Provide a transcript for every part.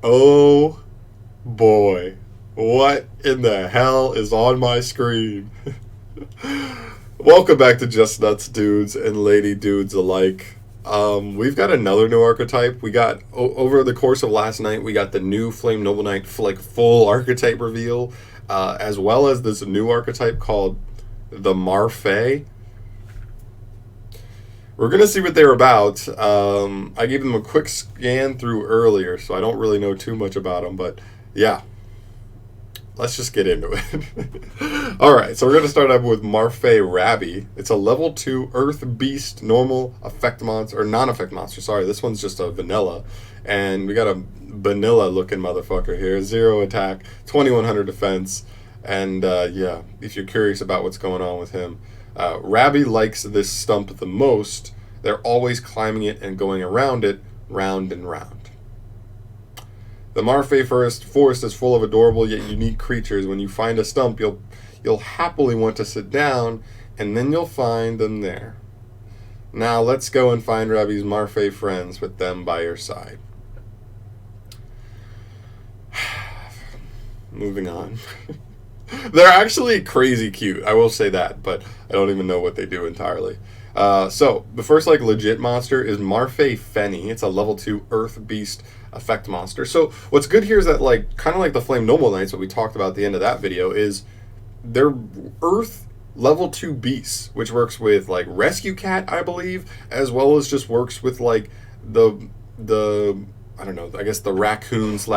Oh boy. What in the hell is on my screen? Welcome back to Just Nuts Dudes and Lady Dudes alike. We've got another new archetype. We got, over the course of last night, we got the new Flame Noble Knight full archetype reveal, as well as this new archetype called the Marfae. We're going to see what they're about. I gave them a quick scan through earlier, so I don't really know too much about them, but yeah. Let's just get into it. Alright, so we're going to start up with Marfae Rabi. It's a level 2 Earth Beast normal effect monster, or non-effect monster, sorry. This one's just a vanilla. And we got a vanilla looking motherfucker here. 0 attack, 2100 defense. And yeah, if you're curious about what's going on with him, Rabi likes this stump the most. They're always climbing it and going around it, round and round. The Marfae forest is full of adorable yet unique creatures. When you find a stump, you'll happily want to sit down, and then you'll find them there. Now let's go and find Rabi's Marfae friends with them by your side. Moving on. They're actually crazy cute, I will say that, but I don't even know what they do entirely. So, the first legit monster is Marfae Fenny. It's a level 2 Earth Beast effect monster. So, what's good here is that, kind of like the Flame Noble Knights, what we talked about at the end of that video, is they're Earth level 2 beasts, which works with, Rescue Cat, I believe, as well as just works with, the I don't know, I guess the raccoon /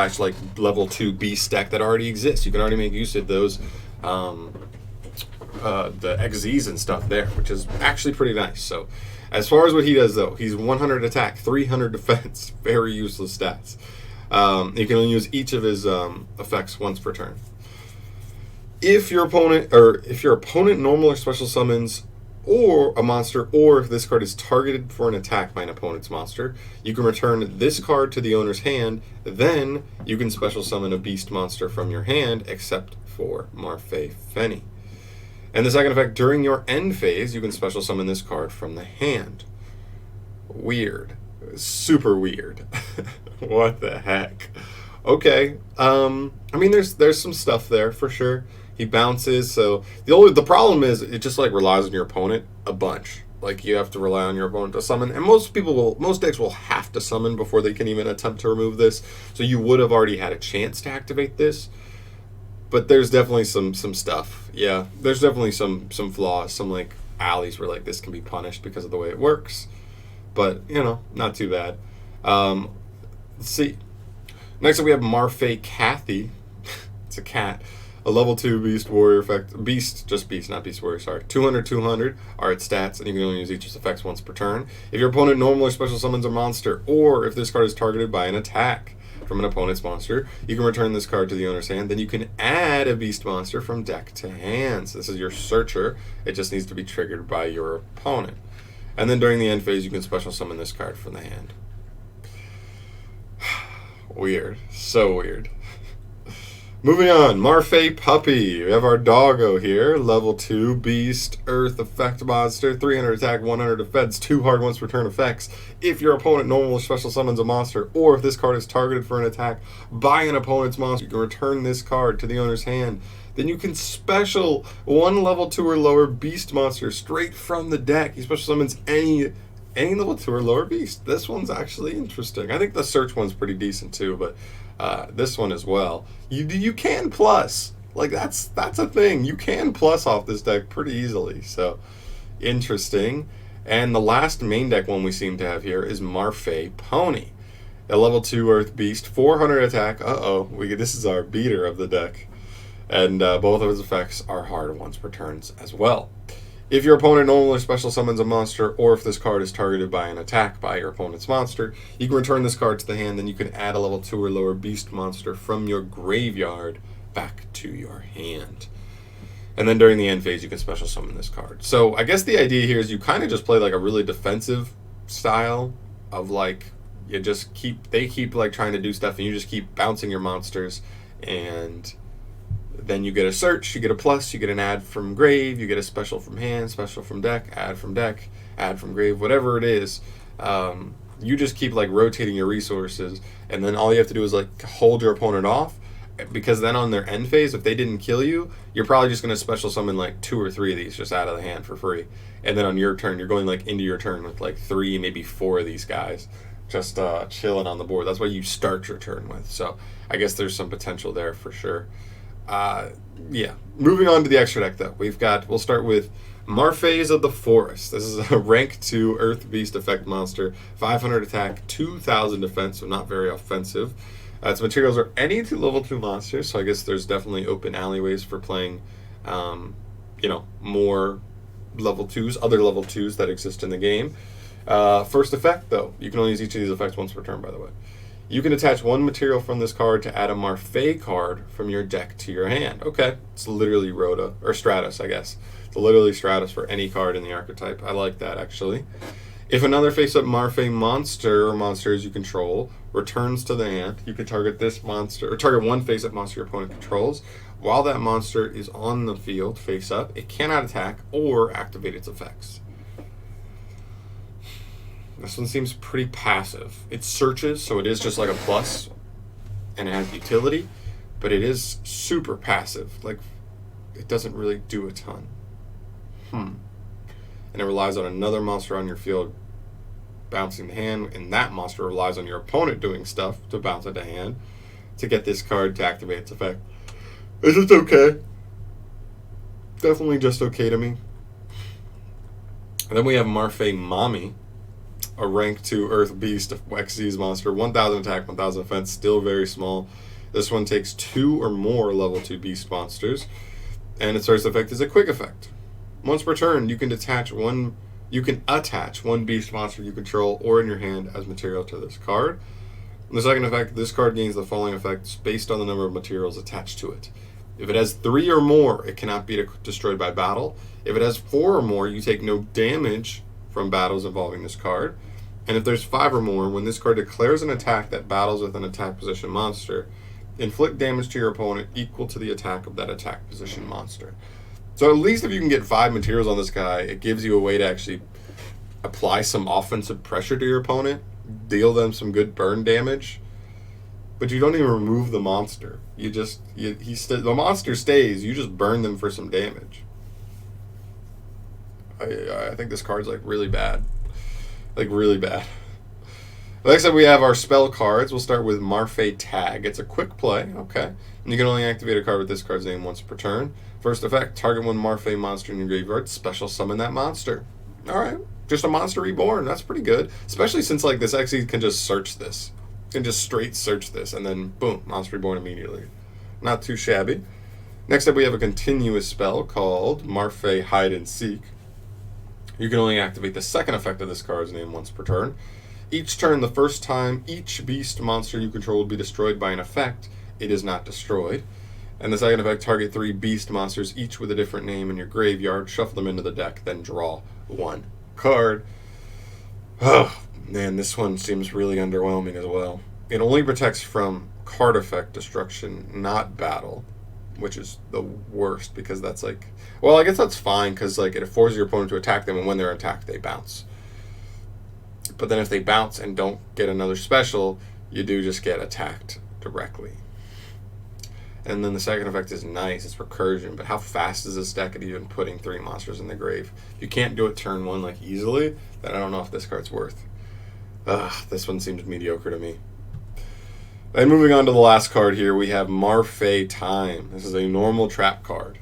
level 2 beast deck that already exists. You can already make use of those, the XZs and stuff there, which is actually pretty nice. So, as far as what he does, though, he's 100 attack, 300 defense, very useless stats. You can only use each of his effects once per turn. If your opponent normal or special summons or a monster, or if this card is targeted for an attack by an opponent's monster, you can return this card to the owner's hand. Then you can special summon a beast monster from your hand, except for Marfae Fenny. And the second effect, during your end phase, you can special summon this card from the hand. Weird. Super weird. What the heck? Okay. I mean, there's some stuff there for sure. He bounces, so the problem is it just relies on your opponent a bunch. You have to rely on your opponent to summon, and most decks will have to summon before they can even attempt to remove this. So you would have already had a chance to activate this. But there's definitely some stuff. Yeah, there's definitely some flaws, some alleys where this can be punished because of the way it works. But, not too bad. Let's see. Next up we have Marfae Cathy. It's a cat. A level 2 beast warrior effect. Beast, not beast warrior, sorry. 200 are its stats, and you can only use each of its effects once per turn. If your opponent normally special summons a monster, or if this card is targeted by an attack from an opponent's monster, you can return this card to the owner's hand. Then you can add a beast monster from deck to hand. So this is your searcher. It just needs to be triggered by your opponent. And then during the end phase, you can special summon this card from the hand. Weird. So weird. Moving on, Marf Puppy. We have our doggo here, level 2 beast, earth effect monster, 300 attack, 100 defense, 2 hard once per turn effects. If your opponent normally special summons a monster, or if this card is targeted for an attack by an opponent's monster, you can return this card to the owner's hand. Then you can special 1 level 2 or lower beast monster straight from the deck. He special summons any level 2 or lower beast. This one's actually interesting. I think the search one's pretty decent too, but this one as well. You can plus. That's a thing. You can plus off this deck pretty easily. So, interesting. And the last main deck one we seem to have here is Marfae Pony. A level 2 Earth Beast, 400 attack. This is our beater of the deck. And both of his effects are hard once per turn as well. If your opponent normally special summons a monster, or if this card is targeted by an attack by your opponent's monster, you can return this card to the hand, then you can add a level 2 or lower beast monster from your graveyard back to your hand. And then during the end phase, you can special summon this card. So I guess the idea here is you kind of just play a really defensive style of they keep trying to do stuff, and you just keep bouncing your monsters, and then you get a search, you get a plus, you get an add from grave, you get a special from hand, special from deck, add from grave, whatever it is. you just keep like rotating your resources, and then all you have to do is like hold your opponent off, because then on their end phase, if they didn't kill you, you're probably just going to special summon like 2 or 3 of these just out of the hand for free. And then on your turn, you're going like into your turn with like 3, maybe 4 of these guys just chilling on the board. That's what you start your turn with. So I guess there's some potential there for sure. Yeah. Moving on to the extra deck though, we'll start with Marfaes of the Forest. This is a rank 2 Earth Beast effect monster, 500 attack, 2000 defense, so not very offensive. Its materials are any 2 level 2 monsters, so I guess there's definitely open alleyways for playing, more level 2s, other level 2s that exist in the game. First effect, though, you can only use each of these effects once per turn, by the way. You can attach 1 material from this card to add a Marfae card from your deck to your hand. Okay, it's literally Rhoda, or Stratus, I guess. It's literally Stratus for any card in the archetype. I like that, actually. If another face-up Marfae monster or monsters you control returns to the hand, you can target this monster, or target 1 face-up monster your opponent controls. While that monster is on the field face-up, it cannot attack or activate its effects. This one seems pretty passive. It searches, so it is just like a plus, and it has utility, but it is super passive. Like, it doesn't really do a ton. And it relies on another monster on your field bouncing the hand, and that monster relies on your opponent doing stuff to bounce it to hand to get this card to activate its effect. It's just okay. Definitely just okay to me. And then we have Marfae Mommy, a rank 2 Earth Beast Xyz monster, 1000 attack, 1000 defense, still very small. This one takes 2 or more level 2 beast monsters, and its first effect is a quick effect. Once per turn, you can attach one beast monster you control or in your hand as material to this card. In the second effect, this card gains the following effects based on the number of materials attached to it. If it has 3 or more, it cannot be destroyed by battle. If it has 4 or more, you take no damage from battles involving this card. And if there's 5 or more, when this card declares an attack that battles with an attack position monster, inflict damage to your opponent equal to the attack of that attack position monster. So at least if you can get 5 materials on this guy, it gives you a way to actually apply some offensive pressure to your opponent, deal them some good burn damage, but you don't even remove the monster. The monster stays. You just burn them for some damage. I think this card's like really bad, like really bad. Next up, we have our spell cards. We'll start with Marfae Tag. It's a quick play, okay. And you can only activate a card with this card's name once per turn. First effect, target 1 Marfae monster in your graveyard, special summon that monster. Alright, just a monster reborn. That's pretty good. Especially since like this actually can just search this. Can just straight search this, and then boom, monster reborn immediately. Not too shabby. Next up, we have a continuous spell called Marfae Hide and Seek. You can only activate the second effect of this card's name once per turn. Each turn, the first time each beast monster you control will be destroyed by an effect, it is not destroyed. And the second effect, target 3 beast monsters, each with a different name in your graveyard, shuffle them into the deck, then draw 1 card. Oh, man, this one seems really underwhelming as well. It only protects from card effect destruction, not battle, which is the worst, because that's like, well, I guess that's fine, because like it forces your opponent to attack them, and when they're attacked, they bounce. But then if they bounce and don't get another special, you do just get attacked directly. And then the second effect is nice, it's recursion, but how fast is this deck at even putting 3 monsters in the grave? If you can't do it turn 1 like easily, then I don't know if this card's worth. This one seems mediocre to me. And moving on to the last card here, we have Marfae Time. This is a normal trap card.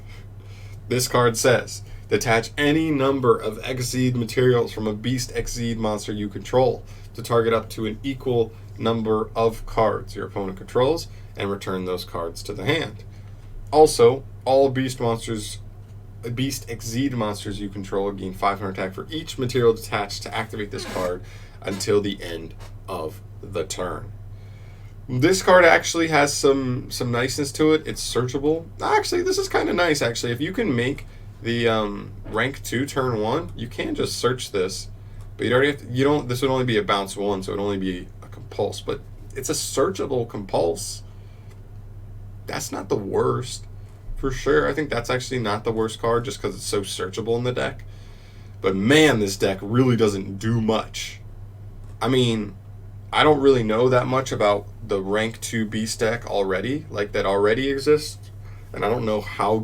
This card says, detach any number of Xyz materials from a beast Xyz monster you control to target up to an equal number of cards your opponent controls, and return those cards to the hand. Also, all beast Xyz monsters you control gain 500 attack for each material detached to activate this card until the end of the turn. This card actually has some niceness to it. It's searchable. Actually, this is kind of nice, actually. If you can make the rank 2 turn 1, you can just search this. But you'd already have to, this would only be a bounce 1, so it would only be a compulse. But it's a searchable compulse. That's not the worst, for sure. I think that's actually not the worst card, just because it's so searchable in the deck. But man, this deck really doesn't do much. I mean, I don't really know that much about the rank 2 beast deck already, like that already exists, and I don't know how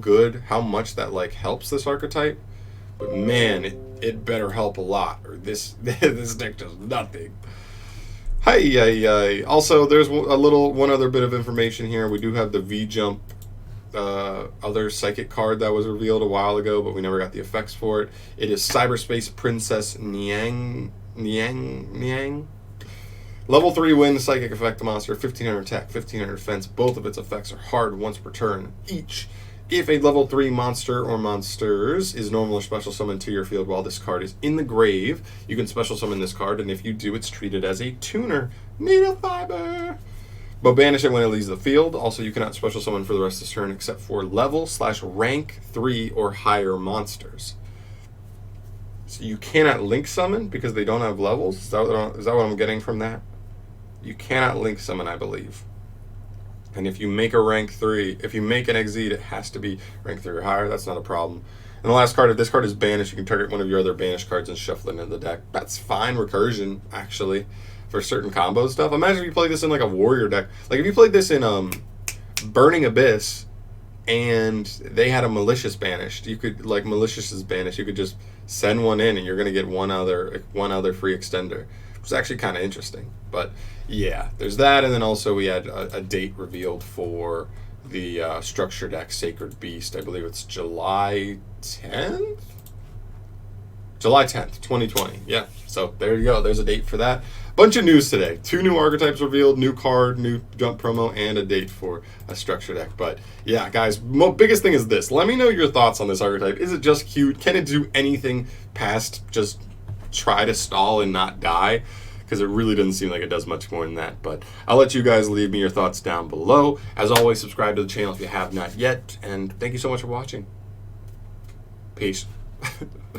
much that like helps this archetype. But man, it better help a lot, or this this deck does nothing. Hi. Also, there's one other bit of information here. We do have the V Jump other psychic card that was revealed a while ago, but we never got the effects for it. It is Cyberspace Princess Niang. Level 3 wind psychic effect monster, 1500 attack, 1500 defense. Both of its effects are hard once per turn each. If a level 3 monster or monsters is normal or special summoned to your field while this card is in the grave, you can special summon this card, and if you do, it's treated as a tuner. Needle fiber! But banish it when it leaves the field. Also, you cannot special summon for the rest of this turn except for level/rank 3 or higher monsters. So you cannot link summon because they don't have levels? Is that what I'm getting from that? You cannot link summon, I believe. And if you make a rank 3, if you make an Exceed, it has to be rank 3 or higher. That's not a problem. And the last card, if this card is banished, you can target one of your other banished cards and shuffle it into the deck. That's fine recursion, actually, for certain combo stuff. Imagine if you play this in like a warrior deck. Like if you played this in Burning Abyss and they had a malicious banished, you could, like malicious is banished, you could just send one in and you're going to get one other free extender. It was actually kind of interesting. But yeah, there's that, and then also we had a date revealed for the structure deck Sacred Beast. I believe it's July 10th? July 10th, 2020. Yeah, so there you go. There's a date for that. Bunch of news today. 2 new archetypes revealed, new card, new jump promo, and a date for a structure deck. But yeah, guys, biggest thing is this. Let me know your thoughts on this archetype. Is it just cute? Can it do anything past just try to stall and not die? Because it really doesn't seem like it does much more than that. But I'll let you guys leave me your thoughts down below. As always, subscribe to the channel if you have not yet. And thank you so much for watching. Peace.